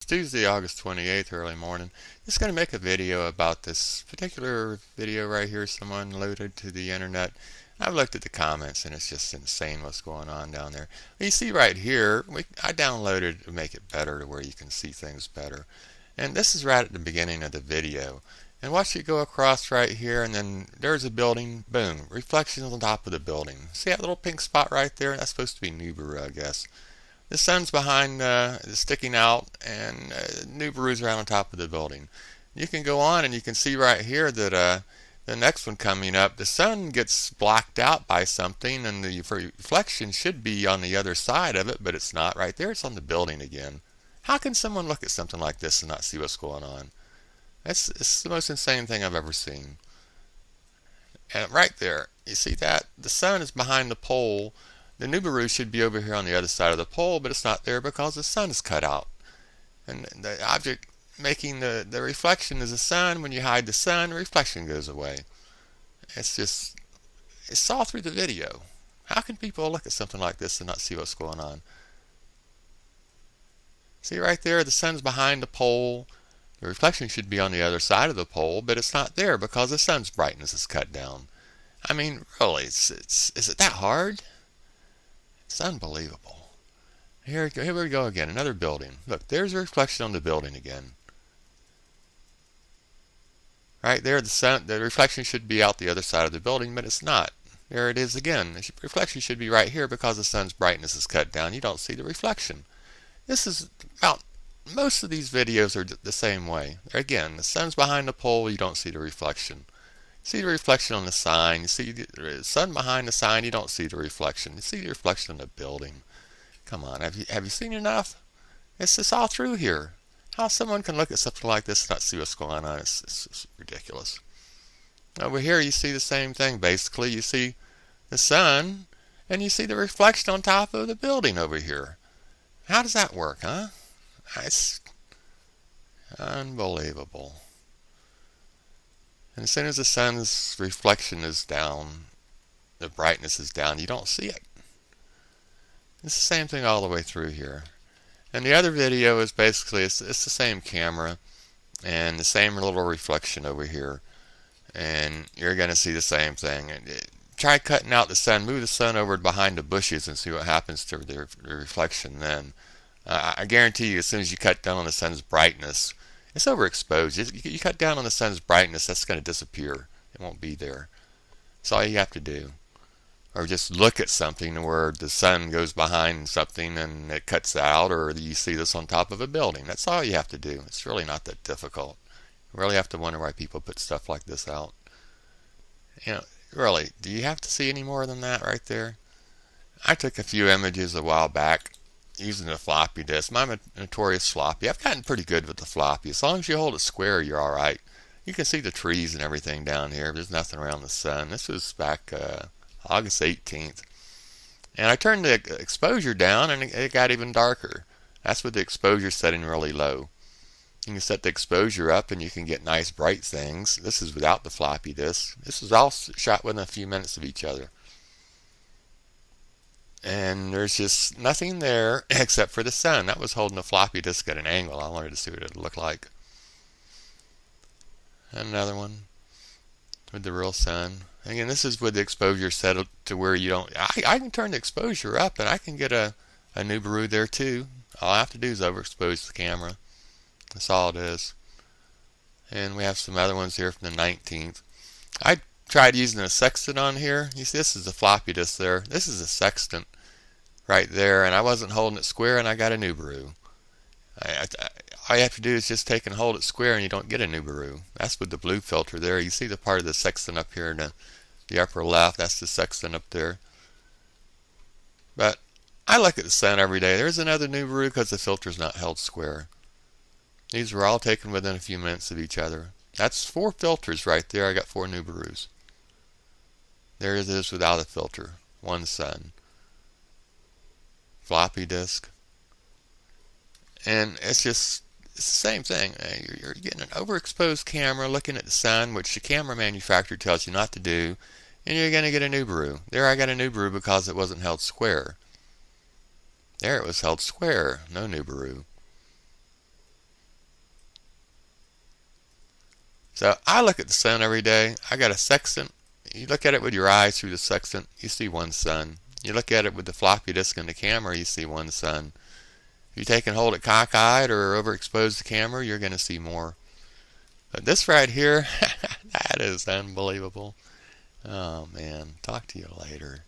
Tuesday, August 28th, early morning. Just going to make a video about this particular video right here someone loaded to the internet. I've looked at the comments and it's just insane what's going on down there. You see right here, I downloaded to make it better to where you can see things better. And this is right at the beginning of the video. And watch it go across right here, and then there's a building, boom, reflection on the top of the building. See that little pink spot right there? That's supposed to be Nibiru, I guess. The sun's behind, sticking out, and Nibiru's right on top of the building. You can go on and you can see right here that the next one coming up, the sun gets blocked out by something, and the reflection should be on the other side of it, but it's not right there. It's on the building again. How can someone look at something like this and not see what's going on? It's the most insane thing I've ever seen. And right there, you see that? The sun is behind the pole. The Nibiru should be over here on the other side of the pole, but it's not there because the sun is cut out. And the object making the reflection is the sun. When you hide the sun, the reflection goes away. It's all through the video. How can people look at something like this and not see what's going on? See right there, the sun's behind the pole. The reflection should be on the other side of the pole, but it's not there because the sun's brightness is cut down. I mean, really, is it that hard? It's unbelievable. Here we go again, another building. Look, there's a reflection on the building again. Right there, the reflection should be out the other side of the building, but it's not. There it is again. The reflection should be right here because the sun's brightness is cut down. You don't see the reflection. This is about most of these videos are the same way. Again, the sun's behind the pole, you don't see the reflection. See the reflection on the sign. You see the sun behind the sign, you don't see the reflection. You see the reflection on the building. Come on, have you seen enough? It's just all through here. How someone can look at something like this and not see what's going on, it's ridiculous. Over here you see the same thing basically. You see the sun and you see the reflection on top of the building over here. How does that work, huh? It's unbelievable. And as soon as the sun's reflection is down, the brightness is down, you don't see it. It's the same thing all the way through here. And the other video is basically, it's the same camera and the same little reflection over here. And you're going to see the same thing. Try cutting out the sun, move the sun over behind the bushes and see what happens to the reflection then. I guarantee you, as soon as you cut down on the sun's brightness, it's overexposed. You cut down on the sun's brightness, that's going to disappear. It won't be there. That's all you have to do. Or just look at something where the sun goes behind something and it cuts out, or you see this on top of a building. That's all you have to do. It's really not that difficult. You really have to wonder why people put stuff like this out. You know, really, do you have to see any more than that right there? I took a few images a while back using a floppy disk. My notorious floppy. I've gotten pretty good with the floppy. As long as you hold it square, you're alright. You can see the trees and everything down here. There's nothing around the sun. This was back August 18th. And I turned the exposure down and it got even darker. That's with the exposure setting really low. You can set the exposure up and you can get nice bright things. This is without the floppy disk. This was all shot within a few minutes of each other. And there's just nothing there except for the sun. That was holding the floppy disk at an angle. I wanted to see what it would look like. Another one with the real sun. Again, this is with the exposure set to where you don't... I can turn the exposure up and I can get a Nibiru there too. All I have to do is overexpose the camera. That's all it is. And we have some other ones here from the 19th. I tried using a sextant on here. You see, this is a floppy disk there. This is a sextant right there, and I wasn't holding it square, and I got a Nibiru. All you have to do is just take and hold it square, and you don't get a Nibiru. That's with the blue filter there. You see the part of the sextant up here in the upper left. That's the sextant up there. But I look at the sun every day. There's another Nibiru because the filter's not held square. These were all taken within a few minutes of each other. That's 4 filters right there. I got 4 Nibirus. There it is without a filter. One sun. Floppy disk. And it's the same thing. You're getting an overexposed camera looking at the sun, which the camera manufacturer tells you not to do, and you're going to get a Nibiru. There I got a Nibiru because it wasn't held square. There it was held square. No Nibiru. So I look at the sun every day. I got a sextant. You look at it with your eyes through the sextant, you see one sun. You look at it with the floppy disk in the camera, you see one sun. If you take and hold it cockeyed or overexpose the camera, you're going to see more. But this right here, that is unbelievable. Oh man, talk to you later.